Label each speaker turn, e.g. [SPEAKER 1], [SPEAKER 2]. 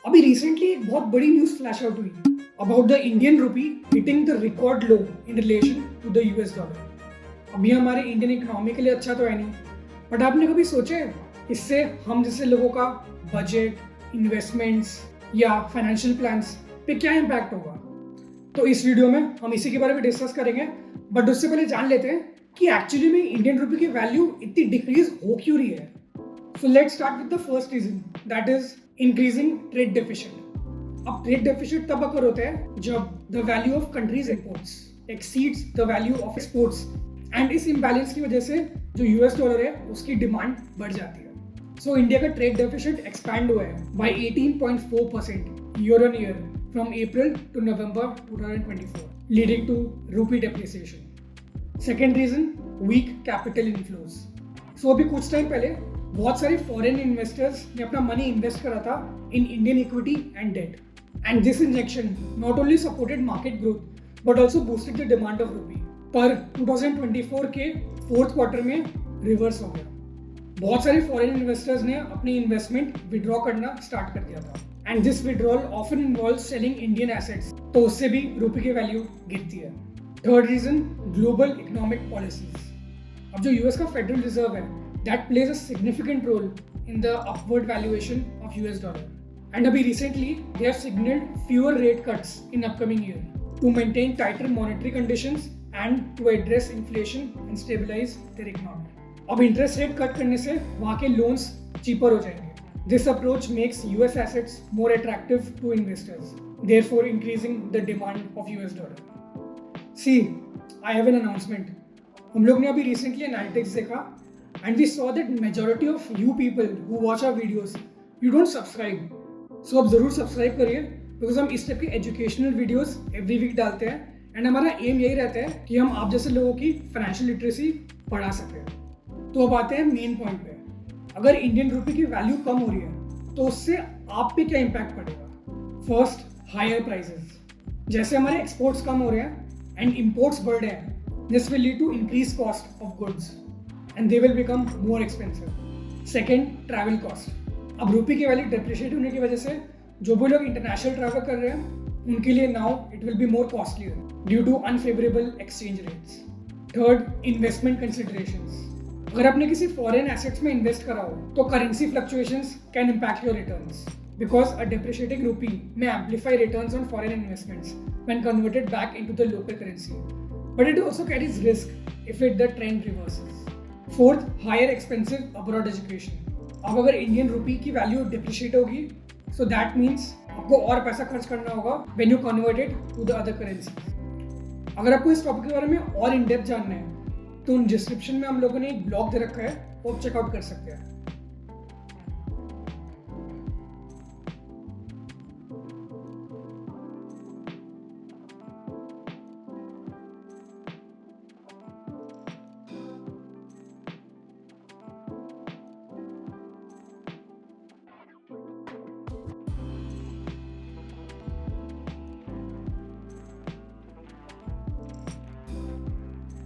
[SPEAKER 1] अभी रिसेंटली एक बहुत बड़ी न्यूज फ्लैश आउट हुई about the Indian rupee hitting the record low in relation to the US dollar. अभी हमारे इंडियन इकोनॉमी के लिए अच्छा तो है नहीं, बट आपने कभी सोचे इससे हम जैसे लोगों का बजट, इन्वेस्टमेंट्स या फाइनेंशियल प्लान्स पे क्या इम्पैक्ट होगा? तो इस वीडियो में हम इसी के बारे में डिस्कस करेंगे। बट उससे पहले जान लेते हैं कि एक्चुअली में इंडियन रूपी की वैल्यू इतनी डिक्रीज हो क्यों रही है। So let's start with the first reason, that is increasing trade deficit. अब trade deficit तब अगर होता है जब the value of countries imports exceeds the value of exports and इस imbalance की वजह से जो US डॉलर है उसकी डिमांड बढ़ जाती है। So इंडिया का trade deficit expand हुआ है by 18.4% year on year from April to November 2024, leading to rupee depreciation. Second reason, weak capital inflows. So अभी कुछ टाइम पहले बहुत सारे फॉरेन इन्वेस्टर्स ने अपना मनी इन्वेस्ट करा था in Indian equity and debt, and this injection not only supported market growth but also boosted the demand of rupee. पर 2024 के फोर्थ क्वार्टर में रिवर्स हो गया। बहुत सारे फॉरेन इन्वेस्टर्स ने अपनी इन्वेस्टमेंट विड्रॉ करना स्टार्ट कर दिया था, and this withdrawal often involve selling Indian assets, तो उससे भी रूपी की वैल्यू गिरती है। Third reason, global economic policies. अब जो यूएस का फेडरल रिजर्व है that plays a significant role in the upward valuation of US dollar. And abhi recently they have signaled fewer rate cuts in upcoming year to maintain tighter monetary conditions and to address inflation and stabilize their economy. अब interest rate cut करने से वहाँ के loans cheaper हो जाएंगे. This approach makes US assets more attractive to investors, therefore increasing the demand of US dollar. See, I have an announcement. हम लोग ने अभी recently analytics देखा, and we saw that majority of you people who watch our videos, you don't subscribe. So आप ज़रूर subscribe करिए, because हम इस टाइप के एजुकेशनल वीडियोस एवरी वीक डालते हैं, एंड हमारा एम यही रहता है कि हम आप जैसे लोगों की फाइनेंशियल लिटरेसी बढ़ा सकें। तो अब आते हैं मेन पॉइंट पे। अगर इंडियन रूपी की वैल्यू कम हो रही है तो उससे आप पे क्या इम्पैक्ट पड़ेगा? First, higher prices. जैसे हमारे एक्सपोर्ट्स कम हो रहे हैं एंड इम्पोर्ट्स बढ़ रहे हैं, this will lead to increase cost of goods and they will become more expensive. Second, travel cost. अब रूपी की वैल्यू डेप्रिशिएट होने की वजह से जो भी लोग इंटरनेशनल ट्रैवल कर रहे हैं उनके लिए now it will be more costlier due to unfavourable exchange rates. Third, investment considerations. अगर आपने किसी फॉरेन एसेट्स में इन्वेस्ट करा हो तो currency fluctuations can impact your returns, because a depreciating रूपी may amplify returns on foreign investments when converted back into the local currency, but it also carries risk if the trend reverses. Fourth, higher expensive abroad education. अब अगर Indian rupee की value depreciate होगी, so that means आपको और पैसा खर्च करना होगा when you convert it to the other currency. अगर आपको इस टॉपिक के बारे में और इन डेप्थ जानना है तो डिस्क्रिप्शन में हम लोगों ने एक ब्लॉग दे रखा है, वो आप चेकआउट कर सकते हैं।